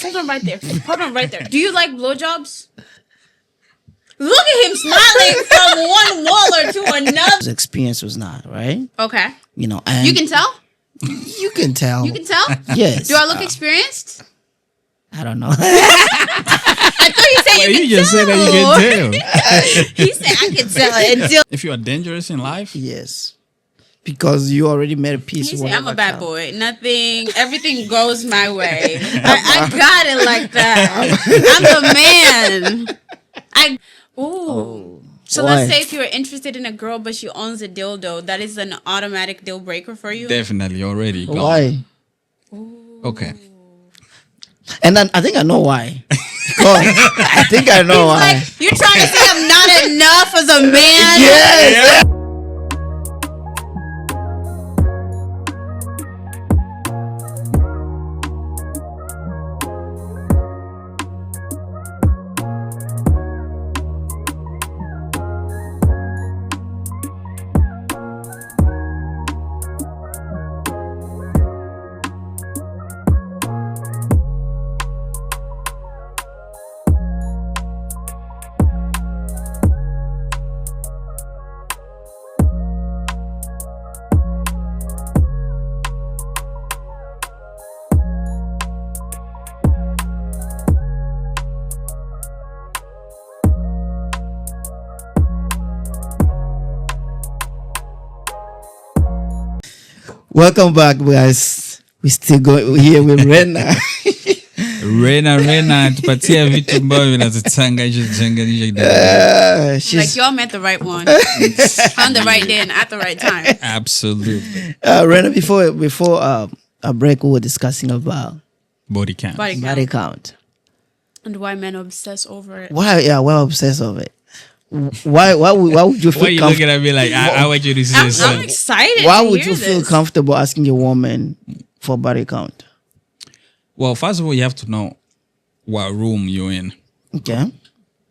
Hold on right there. Hold on right there. Do you like blowjobs? Look at him smiling from one waller to another. His experience was not, right? Okay. You know, and You can tell? You can tell. You can tell? Yes. Do I look experienced? I don't know. I thought he said you just said that you can tell. He said I can tell until If you are dangerous in life, Yes. Because you already made a peace. he with said I'm a whatever bad counts. boy. Nothing, everything goes my way. I got it like that. I'm the man. So Why? let's say if you're interested in a girl but she owns a dildo, that is an automatic deal breaker for you? definitely already gone. Why? Okay. And then I think I know why. Because I think I know why. Like, you're trying to say I'm not enough as a man? Yes. Welcome back, guys. We still go here with Rena. Rena tupatia vitu ambavyo vinatuchanganya. Like y'all met the right one. Found the right day and at the right time. Absolutely. Rena, before a break, we were discussing about Body count. body count. And why men obsess over it. Why? Yeah, we're obsessed of it. Why would you feel Why are you looking at me like I want you to say I'm something? excited. Why to would hear you feel this. comfortable asking a woman for body count? Well, first of all, you have to know what room you're in. Okay.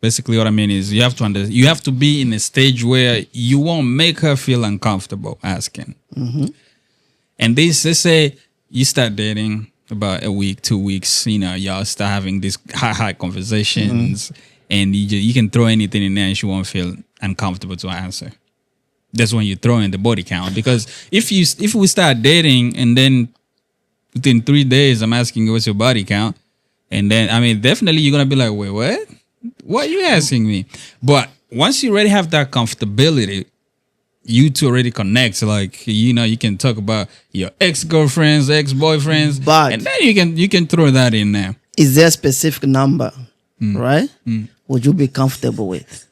Basically, what I mean is you have to you have to be in a stage where you won't make her feel uncomfortable asking. Mm-hmm. And they say you start dating about a week, 2 weeks. You know, y'all start having these high conversations, and you can throw anything in there, and she won't feel uncomfortable to answer. That's when you throw in the body count, because if we start dating and then within 3 days I'm asking you what's your body count, and then I mean definitely you're gonna be like, wait, what? What are you asking me? But once you already have that comfortability, you two already connect. Like, you know, you can talk about your ex-girlfriends, ex-boyfriends, But- and then you can throw that in there. Is there a specific number, right? Would you be comfortable with?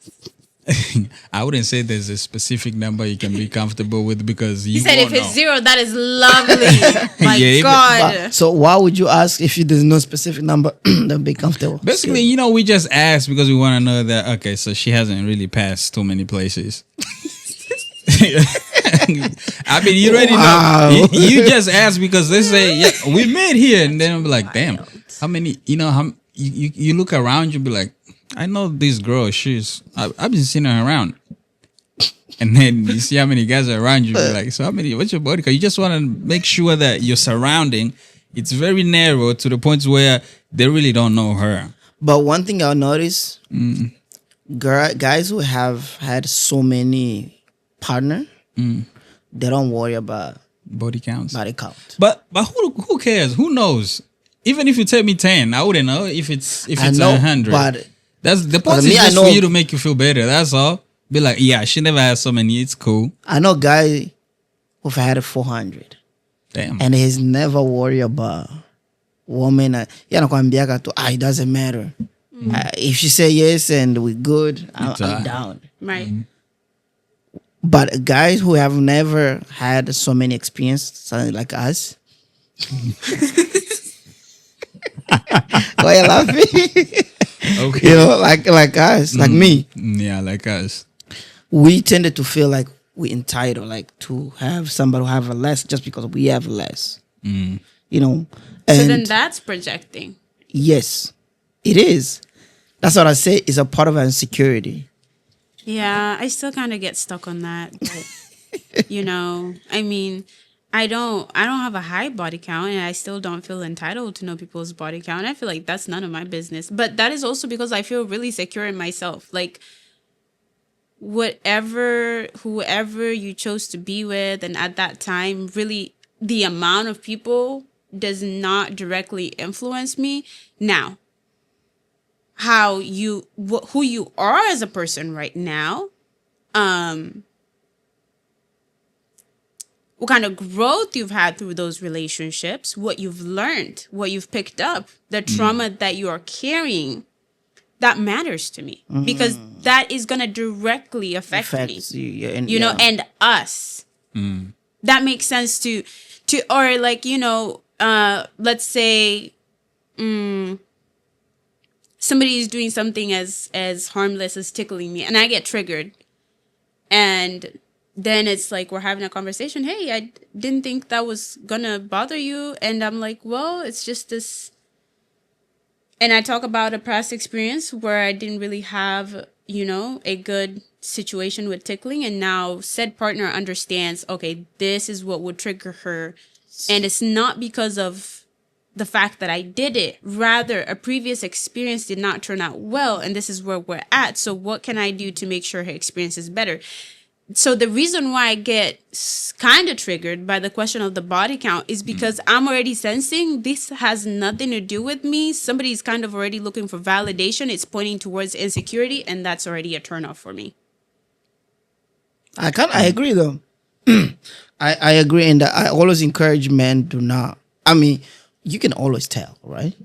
I wouldn't say there's a specific number you can be comfortable with, because you He said if won't it's know. 0, that is lovely. My Yeah, God. So why would you ask if there's no specific number then be comfortable? Basically, you know, we just ask because we want to know that, okay, so she hasn't really passed too many places. I mean, you already know. You just ask because they say, yeah, we met here. And then I'm like, damn, how many, you know, you look around, you be like, I know this girl, I've been seeing her around. And then you see how many guys are around you, be like, so how many, what's your body count? You just want to make sure that your surrounding, it's very narrow to the point where they really don't know her. But one thing I'll notice, guys who have had so many partners, they don't worry about Body counts. body count. But who cares? Who knows? Even if you tell me 10, I wouldn't know if it's I know, 100. but That's the point. me, Is I just know- for you to make you feel better. That's all. Be like, yeah, she never had so many. It's cool. I know guy who've had 400 Damn. and he's never worried about woman. Yanakwambiaga to, it doesn't matter. If she say yes and we good, I'm down. Right. But guys who have never had so many experiences, something like us. Why you laughing? Okay. You know, like us, like me. Yeah, like us. We tended to feel like we entitled, like to have somebody who have less just because we have less. You know, and So then that's projecting. yes, it is. That's what I say. It's a part of our insecurity. Yeah, I still kind of get stuck on that. But, you know, I mean, I don't have a high body count, and I still don't feel entitled to know people's body count. I feel like that's none of my business. But that is also because I feel really secure in myself. Like, whoever you chose to be with, and at that time, really the amount of people does not directly influence me. Now, who you are as a person right now, what kind of growth you've had through those relationships, what you've learned, what you've picked up, the trauma that you are carrying, that matters to me, because that is going to directly affect me, and us. That makes sense to, or like, let's say, somebody is doing something as harmless as tickling me, and I get triggered, and then it's like we're having a conversation. Hey, I didn't think that was gonna bother you, and I'm like, well, it's just this. And I talk about a past experience where I didn't really have, a good situation with tickling, and now said partner understands, okay, this is what would trigger her, and it's not because of the fact that I did it. Rather, a previous experience did not turn out well, and this is where we're at. So what can I do to make sure her experience is better? So the reason why I get kind of triggered by the question of the body count is because I'm already sensing this has nothing to do with me. Somebody's kind of already looking for validation. It's pointing towards insecurity, and that's already a turnoff for me. I agree though. I agree, and I always encourage men to not. I mean, you can always tell, right?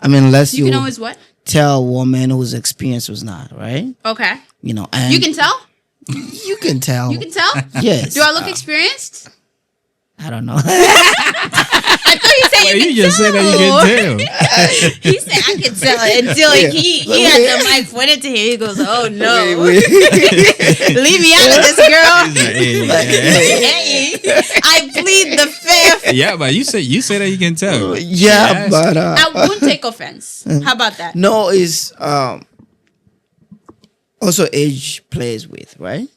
I mean, unless you can always what? Tell a woman whose experience was not, right? Okay. And you can tell? You can tell. You can tell? Yes. Do I look experienced? I don't know. I thought you said you just tell. said that you can tell. He said I can tell until he had the mic pointed to him. He goes, "Oh no, leave me out of this, girl." Hey, I plead the fifth. Yeah, but you say that you can tell. Yeah, but I won't take offense. How about that? No, it's also age plays with, right?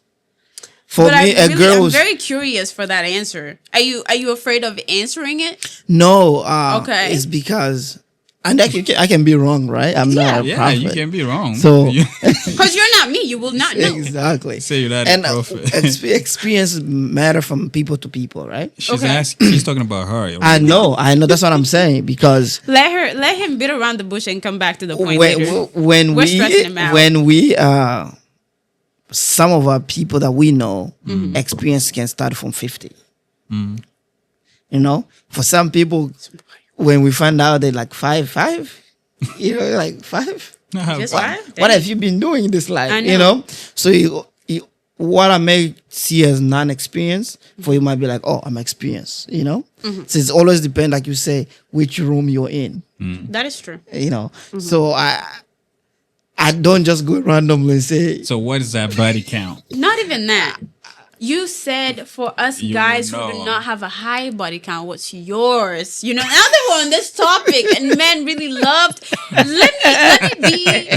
For me, I'm very curious for that answer. Are you afraid of answering it? No. Okay. It's because, and I can be wrong, right? I'm not a prophet. You can be wrong. So, because you're not me, you will not know. Exactly. Say you're not a prophet. Experience matter from people to people, right? She's talking about her. I know. That's what I'm saying, because let him beat around the bush and come back to the point when we're stressing him out. When we some of our people that we know, experience can start from 50. For some people, when we find out they're like five, like 5. Just 5? What have you been doing in this life? I know. So what I may see as non-experience, for you might be like, oh, I'm experienced, So it's always depend, like you say, which room you're in. That is true. So I don't just go randomly and say. So what is that body count? Not even that. You said for us guys who do not have a high body count, what's yours? Now that we're on this topic and men really loved, let me be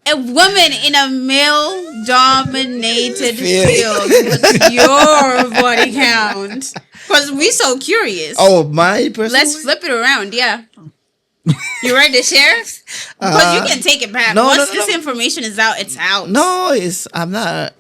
a woman in a male-dominated field. What's your body count? Because we're so curious. Oh, my personal. Let's flip it around, yeah. You ready to share? Because you can take it back. Once this information is out, it's out. No, I'm not.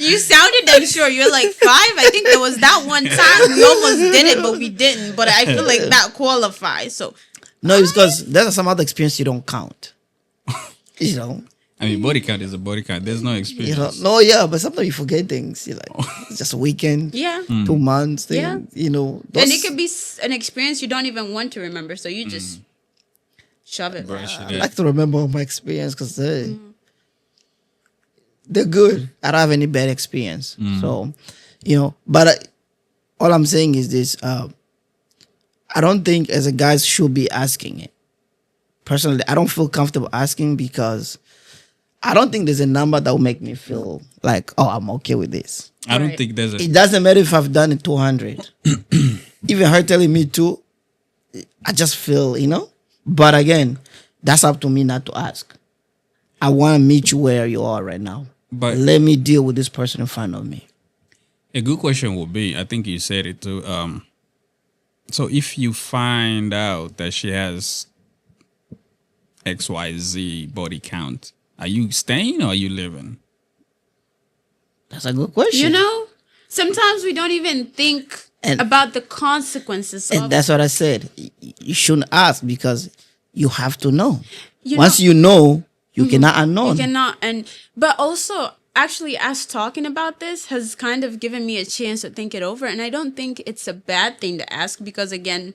You sounded unsure. You're like 5. I think there was that one time we almost did it, but we didn't. But I feel like that qualifies. So no, it's because there's some other experience you don't count. I mean, body count is a body count. There's no experience. But sometimes you forget things. You're like, it's just a weekend, 2 months thing, and it could be an experience you don't even want to remember, so you just shove it. I like to remember all my experience because they're good. I don't have any bad experience. So, but all I'm saying is this. I don't think as a guy should be asking it. Personally, I don't feel comfortable asking because I don't think there's a number that will make me feel like, oh, I'm okay with this. I don't think there's It doesn't matter if I've done it 200. Even her telling me to, I just feel, But again, that's up to me not to ask. I want to meet you where you are right now. But Let me deal with this person in front of me. a good question would be, I think you said it too. So if you find out that she has XYZ body count, are you staying or are you leaving? That's a good question. You know, sometimes we don't even think And- about the consequences And of that's what I said. You shouldn't ask because you have to know. You Once know- you know, you cannot unknown. You cannot, but also actually us talking about this has kind of given me a chance to think it over, and I don't think it's a bad thing to ask because again,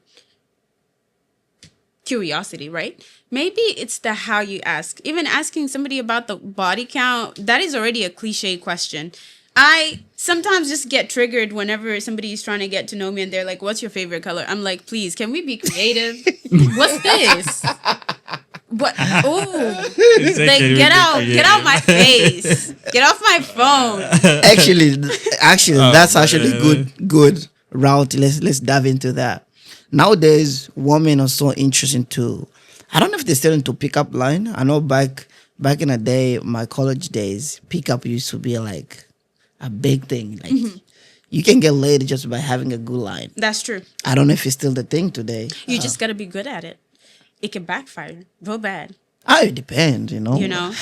curiosity, right? Maybe it's the how you ask. Even asking somebody about the body count, that is already a cliche question. I sometimes just get triggered whenever somebody's trying to get to know me and they're like, "What's your favorite color?" I'm like, "Please, can we be creative? What's this? What? Oh, like get out my face, get off my phone." actually, that's actually good route. Let's dive into that. Nowadays, women are so interested to. I don't know if they're still into pickup line. I know back in the day, my college days, pickup used to be like a big thing. Like you can get laid just by having a good line. That's true. I don't know if it's still the thing today. You just gotta be good at it. It can backfire real bad, It depends, you know. you know.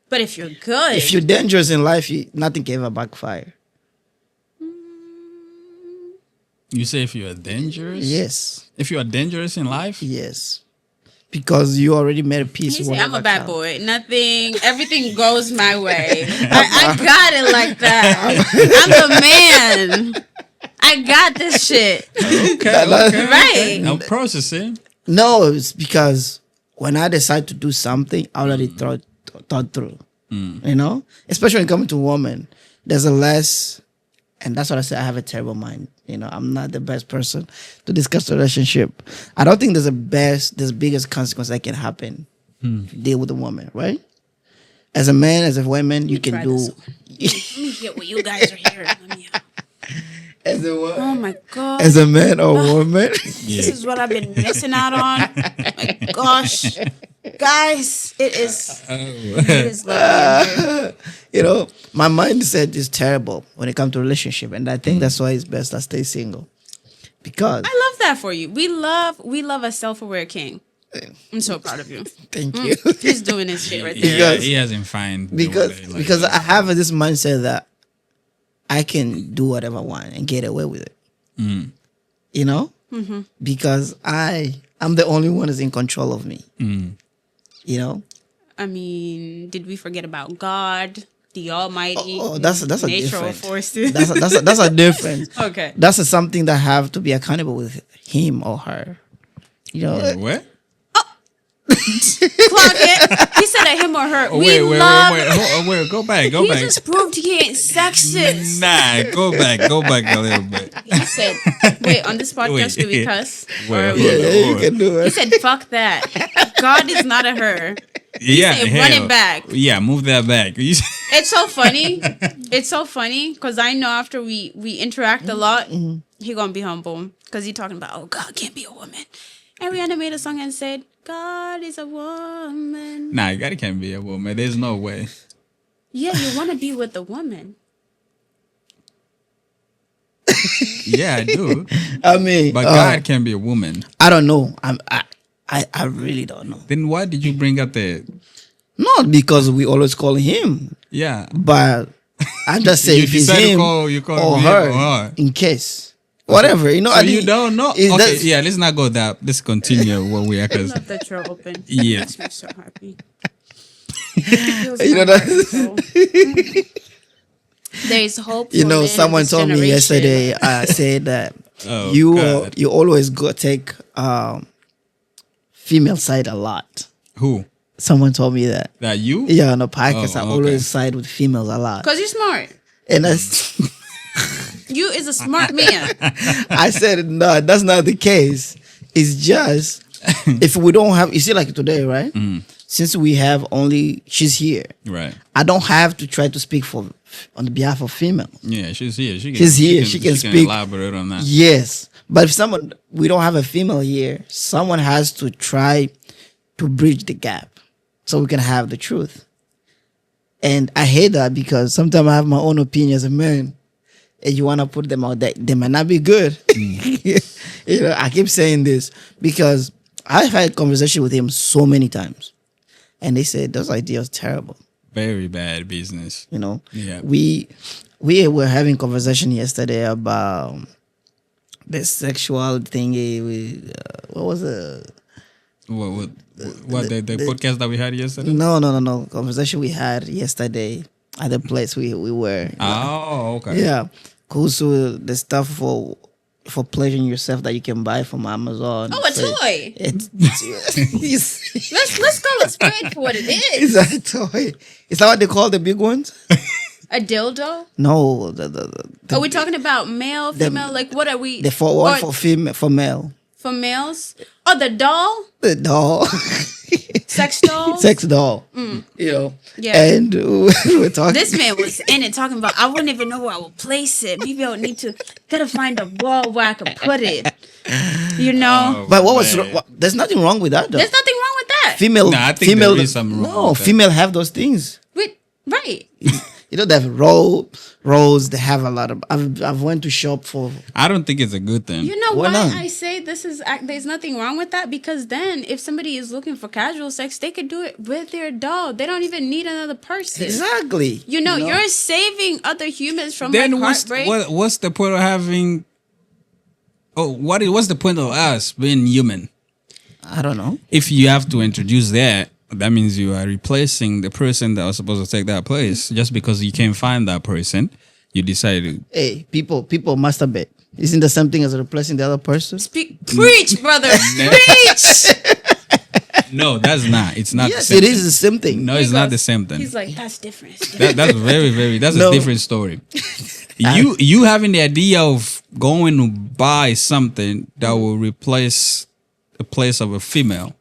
But if you're good, If you're dangerous in life, nothing can ever backfire. You say if you are dangerous? Yes, If you are dangerous in life? yes, because you already made a peace. you say, I'm a whatever bad count. boy. Nothing, everything goes my way. I got it like that. I'm the man. I got this shit. Okay. Right. I'm processing. No, it's because when I decide to do something, I already thought through. You know, especially when it comes to women, there's a less, and that's what I say. I have a terrible mind. You know, I'm not the best person to discuss the relationship. I don't think there's biggest consequence that can happen. To deal with a woman, right? As a man, as a woman, you can try do. this Let me get what you guys are hearing. Let me As a woman, oh my god. as a man or woman, This is what I've been missing out on. My gosh. Guys, it is lovely. you know, my mindset is terrible when it comes to relationship, and I think that's why it's best I stay single. Because I love that for you. We love a self-aware king. I'm so proud of you. thank you. He's doing his shit right there. Yeah, Because- he hasn't found the because way, like, because I have this mindset that I can do whatever I want and get away with it. You know, because I'm the only one that's in control of me. You know, I mean, did we forget about God, the Almighty? oh, that's a natural different. forces. That's a difference. Okay. That's something that I have to be accountable with him or her. You know, Wait, what? Clock it. He said at him or her. Oh, we wait. love. Wait. Go back. Go He back. just proved he ain't sexist. Nah, go back a little bit. He said, "Wait, on this podcast, do we cuss?" Wait, Or hold we- on. yeah, you can do He it. said, "Fuck that. God is not a her." Yeah, said, "Run it back." Yeah, move that back. You said- It's so funny. It's so funny because I know after we interact a lot, he gonna be humble because he talking about, oh, God can't be a woman. And Rihanna made a song and said, God is a woman. Nah, God can't be a woman. There's no way. Yeah, you want to be with a woman. Yeah, I do. I mean, But God can be a woman. I don't know. I really don't know. Then why did you bring up the? Not because we always call him, Yeah. but I just say You if it's decide to him you call or him her, or her. in case, whatever. You know, So I you think don't know? is Okay, that- yeah. Let's not go that. Let's continue what we are. I Cause love that you're open. Yeah. It makes me so happy. You know that. There's hope. You for know, men of someone this told me generation. yesterday. Said that Oh, you God. you always go take female side a lot. who? Someone told me that. That you? Yeah, on a podcast, Oh, I okay. always side with females a lot, Because you're smart. and that's. You is a smart man. I said, no, that's not the case. It's just if we don't have, you see, like today, right? Since we have only, she's here. Right. I don't have to try to speak on the behalf of female. Yeah, she's here. She's here. She can speak. elaborate on that. Yes, but if we don't have a female here, someone has to try to bridge the gap so we can have the truth. And I hate that because sometimes I have my own opinion as a man, and you want to put them out there. They might not be good. You know, I keep saying this because I've had conversation with him so many times, and they said those ideas terrible. Very bad business. You know, Yeah. we were having conversation yesterday about the sexual thingy. What was it? What the podcast that we had yesterday? No. Conversation we had yesterday at the place we were. Oh, okay. Yeah. Cool. So the stuff for pleasuring yourself that you can buy from Amazon. Oh, a So toy. It's Let's call it straight for what it is. a toy. Is that what they call the big ones? A dildo. No, Are we talking about male, female? Like, what are we? the for one or for female for male. for males? Oh, the doll, The doll. sex doll. Sex doll. You know. Yeah. And we're talking. This man was in it talking about. I wouldn't even know where I would place it. Maybe I would need to gotta find a wall where I could put it. You know, But what was Man. there's nothing wrong with that though. there's nothing wrong with that. Female, Nah, I think female, there is something wrong no, with that. female have those things. Right. You know, they have rolls. They have a lot of. I've went to shop for. I don't think it's a good thing. You know Why why not? I say this is there's nothing wrong with that, because then if somebody is looking for casual sex, they could do it with their doll. They don't even need another person. Exactly. You know, you're saving other humans from Then like what's heartbreak. what's the point of having? Oh, what's the point of us being human? I don't know. If you have to introduce that, that means you are replacing the person that was supposed to take that place. Just because you can't find that person, you decided. Hey, people masturbate. Isn't that something as replacing the other person? Preach, brother. Preach. No, that's not. It's not. Yes, the same it is thing. the same thing. No, it's not the same thing. He's like, that's different. It's different. That's very. That's No. a different story. You having the idea of going to buy something that will replace the place of a female.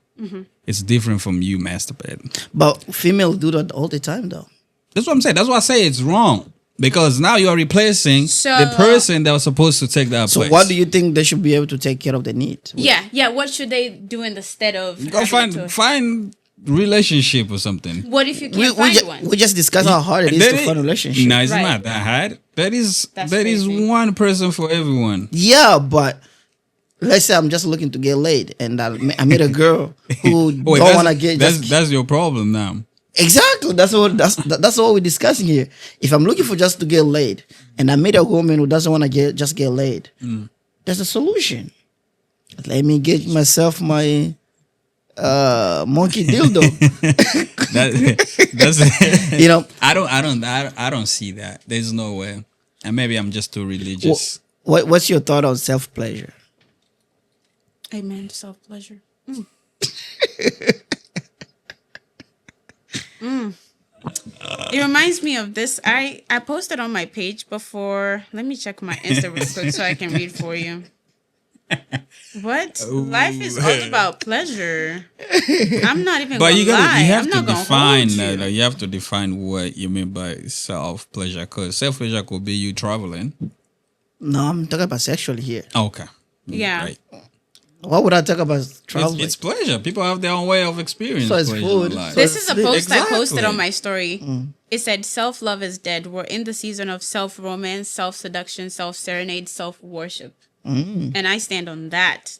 It's different from you masturbating. But females do that all the time, though. That's what I'm saying. That's why I say it's wrong. Because now you are replacing So- the person that was supposed to take that So, place. what do you think they should be able to take care of the need? Yeah. What should they do instead of Go having to- find relationship or something. What if you can't find one? We just discuss how hard it is to find a relationship. No, it's Right. not that hard. That is That's that is crazy. one person for everyone. Yeah, but let's say I'm just looking to get laid, and I meet a girl who Wait, don't want to get. that's your problem now. Exactly. That's what we're discussing here. If I'm looking for just to get laid, and I meet a woman who doesn't want to get laid, there's a solution. Let me get myself my monkey dildo. That's You know, I don't see that. There's no way. And maybe I'm just too religious. what's your thought on self pleasure? Amen. Self pleasure. It reminds me of this. I posted on my page before. Let me check my Insta real quick so I can read for you. What? Life is all about pleasure. I'm not even But gonna you lie. have I'm to not gonna define hold that. you. You have to define what you mean by self pleasure. Because self pleasure could be you traveling. No, I'm talking about sexually here. Okay. Yeah. Right. What would I talk about traveling? It's pleasure. People have their own way of experience. So it's pleasure food. in life. So This is a post I posted Exactly. on my story. It said, self-love is dead. We're in the season of self-romance, self-seduction, self-serenade, self-worship. And I stand on that.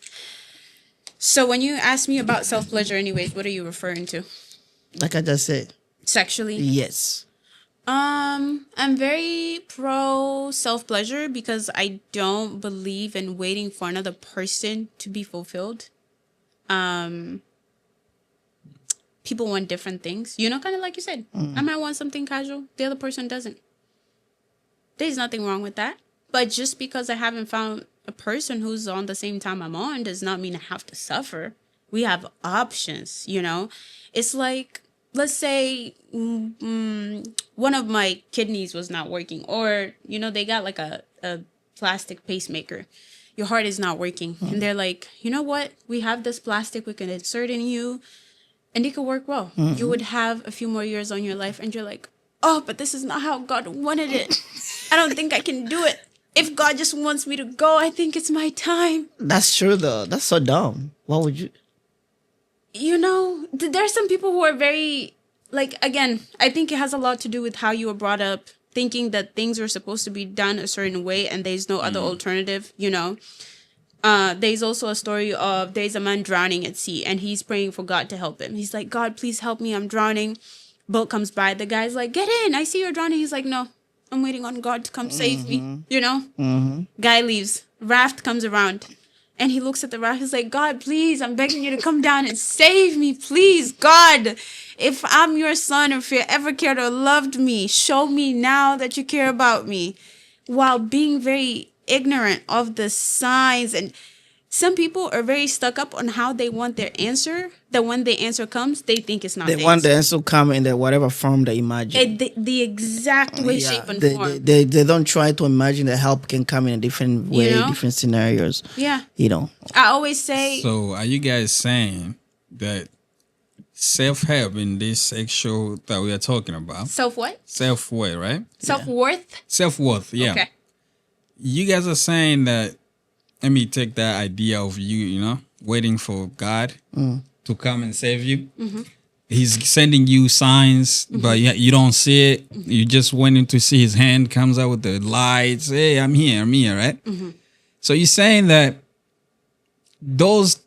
So when you ask me about self-pleasure anyways, what are you referring to? Like I just said. Sexually? Yes. I'm very pro self-pleasure because I don't believe in waiting for another person to be fulfilled. People want different things. You know, kind of like you said. I might want something casual. The other person doesn't. There's nothing wrong with that. But just because I haven't found a person who's on the same time I'm on does not mean I have to suffer. We have options, you know? It's like, let's say one of my kidneys was not working, or, you know, they got like a plastic pacemaker. Your heart is not working. And they're like, you know what? We have this plastic we can insert in you and it could work well. You would have a few more years on your life and you're like, oh, but this is not how God wanted it. I don't think I can do it. If God just wants me to go, I think it's my time. That's true though. That's so dumb. What would you? You know, there are some people who are very like, again, I think it has a lot to do with how you were brought up, thinking that things are supposed to be done a certain way and there's no other alternative, you know. There's also a story of there's a man drowning at sea and he's praying for God to help him. He's like, God, please help me, I'm drowning. Boat comes by, the guy's like, get in, I see you're drowning. He's like, no, I'm waiting on God to come save me, you know. Guy leaves, raft comes around and he looks at the raft. He's like, God, please, I'm begging you to come down and save me, please, God. If I'm your son, or if you ever cared or loved me, show me now that you care about me, while being very ignorant of the signs. And some people are very stuck up on how they want their answer, that when the answer comes, they think it's not They want the answer to come in whatever form they imagine. the exact way, shape, and form. They don't try to imagine that help can come in a different way, You know? different scenarios. Yeah. You know. I always say, So are you guys saying that self-help in this sexual that we are talking about, self what? self-worth, right? Self-worth? Self-worth, yeah. Okay. You guys are saying that, let me take that idea of you, waiting for God to come and save you. He's sending you signs, but you don't see it. You just waiting to see his hand comes out with the lights. Hey, I'm here, right? So you're saying that those,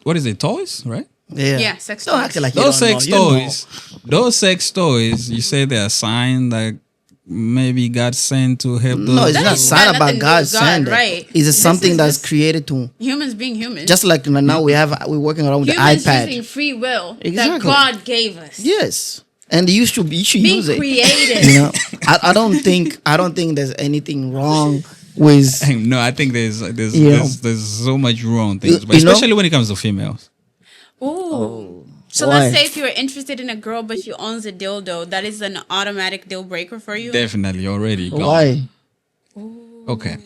what is it, toys, right? Yeah, sex Don't toys. act like you Those don't sex know. You know. toys, those sex toys, you say they're a sign that maybe God sent to help those. No, it's That not ain't sign got about nothing to do God with God, sending. right. It's This something is that's just created to. Humans being humans. Just like now we're working around with humans the iPad. using free will that Exactly. God gave us. Yes, and you should Being use it. creative. You know, I don't think there's anything wrong with. No, I think there's You know. there's so much wrong things, but You know? especially when it comes to females. Ooh. So Why? let's say if you're interested in a girl but she owns a dildo, that is an automatic deal breaker for you. Definitely already gone. Why? Okay.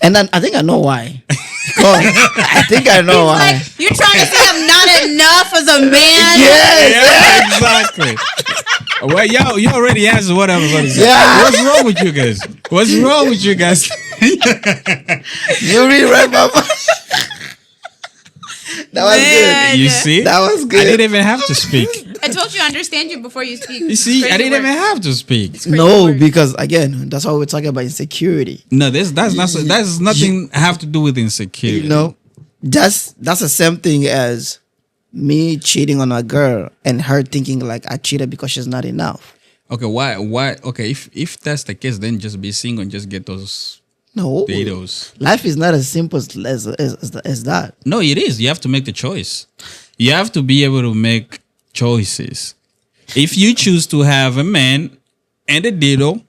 And then I think I know why. Because I think I know why. Like, you're trying to say I'm not enough as a man? Yes. Yeah, exactly. Well, you already answered what I was going to say. Yeah. What's wrong with you guys? What's wrong with you guys? You really read my mind. That was Man. good. You see? That was I good. didn't even have to speak. I told you I understand you before you speak. You see, I Crazy didn't even work. have to speak. Crazy No, work. because again, that's why we're talking about insecurity. No, that's nothing have to do with insecurity. You know, that's the same thing as me cheating on a girl and her thinking like I cheated because she's not enough. Okay, why? Okay, if that's the case, then just be single and just get those No, dados. life is not as simple as that. No, it is. You have to make the choice. You have to be able to make choices. If you choose to have a man and a dildo,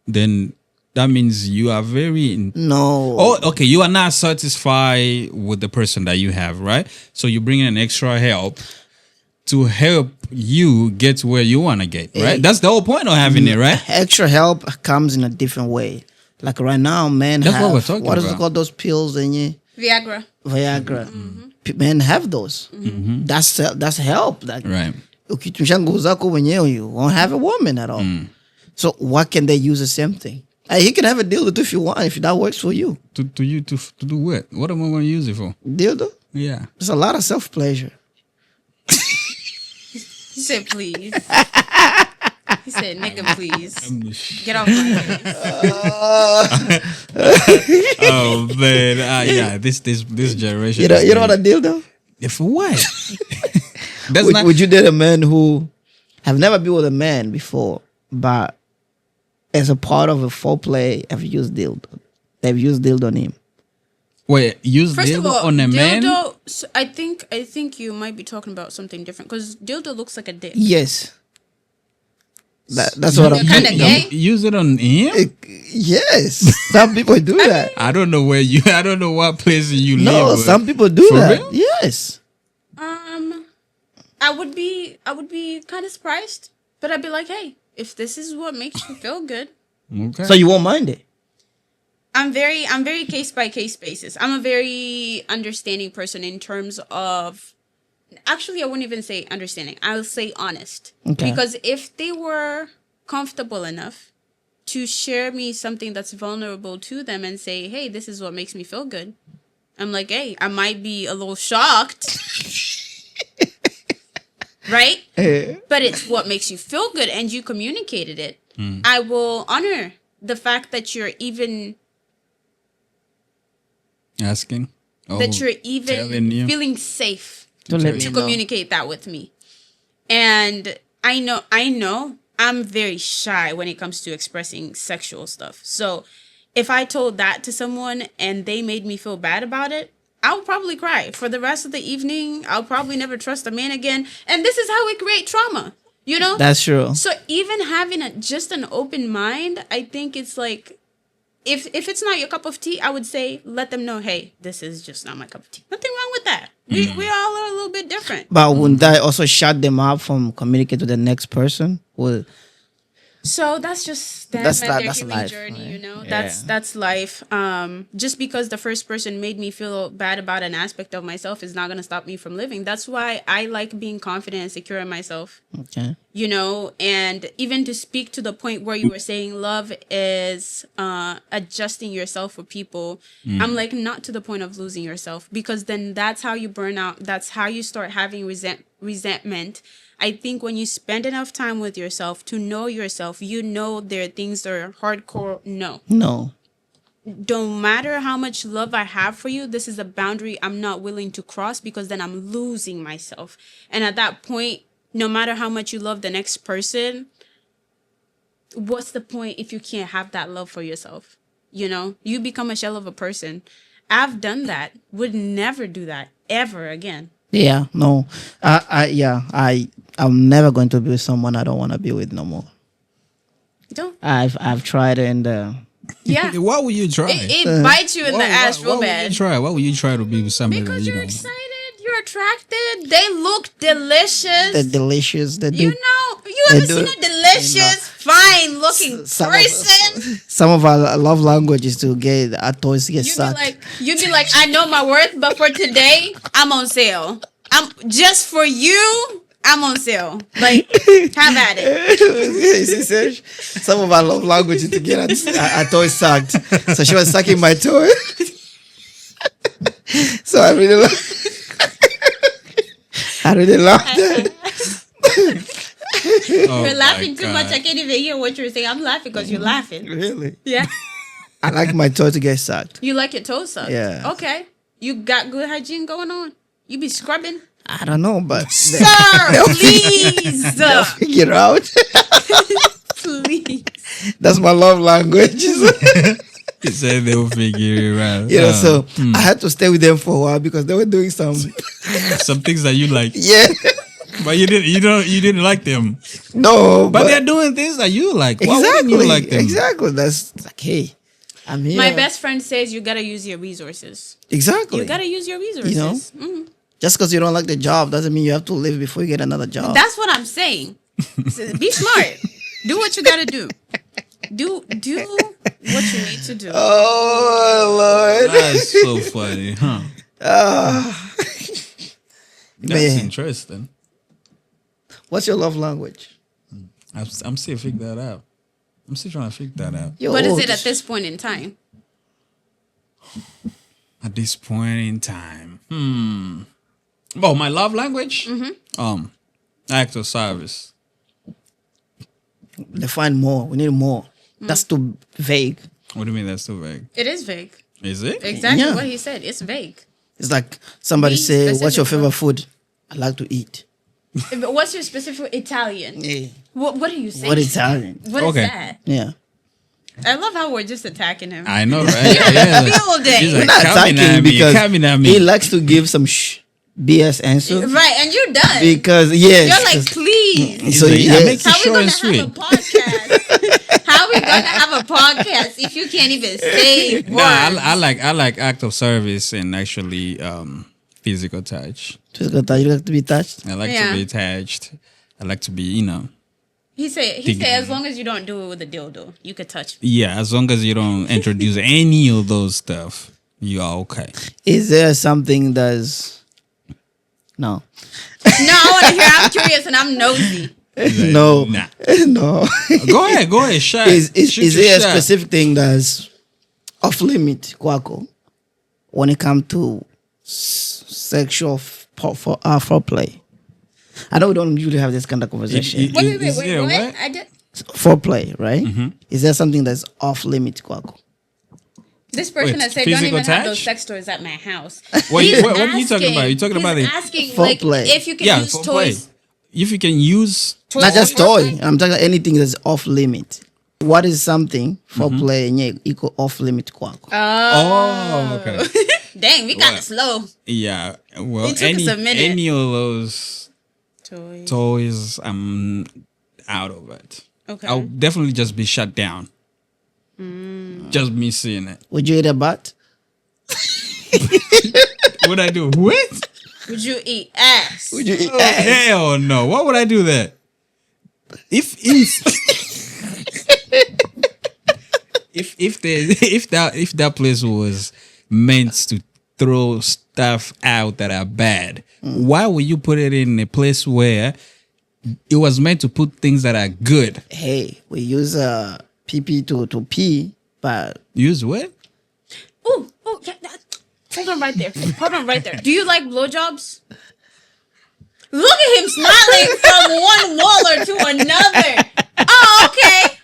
then that means you are very. No. Oh, okay. You are not satisfied with the person that you have, right? So you bring in extra help to help you get to where you want to get, right? That's the whole point of having it, right? Extra help comes in a different way. Like right now, men That's have what we're talking what is it about. called? Those pills in you, Viagra. Viagra. Men have those. That's help. That Right. ukitumsha nguvu zako wenyewe, you won't have a woman at all. So what can they use the same thing? You can have a dildo if you want, if that works for you. To do what? What am I going to use it for? Dildo. Yeah. There's a lot of self pleasure. He said, please. He said, nigga, please. Get off my face. Oh man, yeah. This generation. You know what a dildo? For what? That's Would you date a man who have never been with a man before, but as a part of a foreplay, have used dildo? They've used dildo on him. Wait, use First of dildo all, on a man? dildo, I think you might be talking about something different because dildo looks like a dick. Yes. That's what I'm You're kinda talking gay? about. Use it on him? Yes. Some people do that. I don't know I don't know what place you live. No, but- some people do For that. real? Yes. I would be kind of surprised, but I'd be like, hey, if this is what makes you feel good. Okay. So you won't mind it. I'm very case by case basis. I'm a very understanding person in terms of, actually, I wouldn't even say understanding. I'll say honest. Okay. Because if they were comfortable enough to share me something that's vulnerable to them and say, hey, this is what makes me feel good, I'm like, hey, I might be a little shocked. right? But it's what makes you feel good, and you communicated it. I will honor the fact that you're even Asking. that you're telling even you. feeling safe To let me to know. communicate that with me. And I know I'm very shy when it comes to expressing sexual stuff. So if I told that to someone and they made me feel bad about it, I'll probably cry for the rest of the evening. I'll probably never trust a man again. And this is how we create trauma, you know? That's true. So even having just an open mind, I think it's like, if it's not your cup of tea, I would say let them know, hey, this is just not my cup of tea. Nothing wrong with that. We all are a little bit different. But wouldn't that also shut them up from communicating to the next person? Well, So that's just them That's and li- their that's healing life, journey, right? you know. Yeah. That's life. Just because the first person made me feel bad about an aspect of myself is not gonna stop me from living. That's why I like being confident and secure in myself. okay. You know, and even to speak to the point where you were saying love is adjusting yourself for people. I'm like, not to the point of losing yourself, because then that's how you burn out. That's how you start having resentment. I think when you spend enough time with yourself to know yourself, you know there are things that are hardcore. No matter how much love I have for you, this is a boundary I'm not willing to cross, because then I'm losing myself. And at that point, no matter how much you love the next person, what's the point if you can't have that love for yourself? You know, you become a shell of a person. I've done that. Would never do that ever again. Yeah, no. I'm never going to be with someone I don't want to be with no more. Don't. I've tried and Yeah. Why would you try? It bites you in the ass why real would bad. you try? Why would you try to be with somebody Because that you you're don't? excited, you're attracted, they look delicious. they're delicious. They You do. know, you They ever do. seen a delicious, fine looking person? Some of our love language is to get our toys to get sucked. You'd be like, I know my worth, but for today, I'm on sale. I'm just for you. I'm on sale. Like, have at it. Some of our love language is to get our toys sucked. So she was sucking my toy. So I really love that. Oh You're laughing my too much. God. I can't even hear what you're saying. I'm laughing because you're laughing. Really? Yeah. I like my toy to get sucked. You like your toes sucked? Yeah. Okay. You got good hygiene going on? You be scrubbing? I don't know, but Sir, please. they'll figure out. Please. That's my love language. He said they'll figure it out. You know, so I had to stay with them for a while because they were doing some Some things that you like, yeah. but you didn't like them. No, But they're doing things that you like. Why wouldn't exactly, you like them? exactly. That's like, hey, I'm here. My best friend says you gotta use your resources. Exactly. You gotta use your resources. You know? Mhm. Just because you don't like the job doesn't mean you have to leave before you get another job. That's what I'm saying. So be smart. Do what you gotta do. Do what you need to do. Oh Lord. That's so funny, huh? That's Man. interesting. What's your love language? I'm still figuring that out. I'm still trying to figure that out. You're What is old. it at this point in time? At this point in time, well, my love language, act of service. Define more. We need more. That's too vague. What do you mean that's too vague? It is vague. Is it? Exactly Yeah. what he said. It's vague. It's like somebody Be say, "What's your specific, favorite food?" I like to eat. But what's your specific Italian? Yeah. What are you saying? What Italian? What is Okay. that? Yeah. I love how we're just attacking him. I know, right? Yeah. Field day. He's We're like, not coming at attacking me, because coming at he me. likes to give some BS answer. Right, and you're done. Because yes, You're like, please. so He's like, yes. make How it are we short gonna and have sweet. a podcast? How are we gonna have a podcast if you can't even say words? Nah, I like act of service and actually physical touch. Physical touch, you like to be touched. I like Yeah. to be attached. I like to be, He said as long as you don't do it with a dildo, you could touch me. yeah, as long as you don't introduce any of those stuff, you are okay. Is there something that's no? No, I want to hear. I'm curious and I'm nosy. No, Nah. no. Go ahead, shot. Is Shoot there your a shot. specific thing that's off limit, Kwako, when it comes to sexual foreplay? I know we don't usually have this kind of conversation. Wait, Is there what? what? I did. Foreplay, right? Mm-hmm. Is there something that's off limit, Kwako? This person Wait, has said don't physical even have those touch? sex toys at my house. What He's are you talking about? You're talking he's about the asking like foreplay. if you can yeah, use for toys. play. If you can use Not just for toy. foreplay? I'm talking about anything that's off limit. What is something foreplay and equal off limit, Kwako? oh okay. Dang, we got What? it slow. Yeah, well, It took us a minute. any of those Toys. toys, I'm out of it. Okay. I'll definitely just be shut down. Just me seeing it. Would you eat a butt? Would I do what? Would you eat ass? Would you eat Oh, hell no! Why would I do that? If that place was meant to throw stuff out that are bad, why would you put it in a place where it was meant to put things that are good? Hey, we use PP to pee, but Use what? Ooh, yeah, hold on right there. Hold on right there. Do you like blowjobs? Look at him smiling from one waller to another. Oh, okay.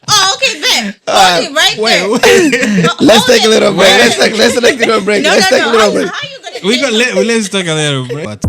Bet. Okay, right there. let's take a little break. Wait. Let's take a little break. No, Let's take a little How break. you gonna Let's take a little break. But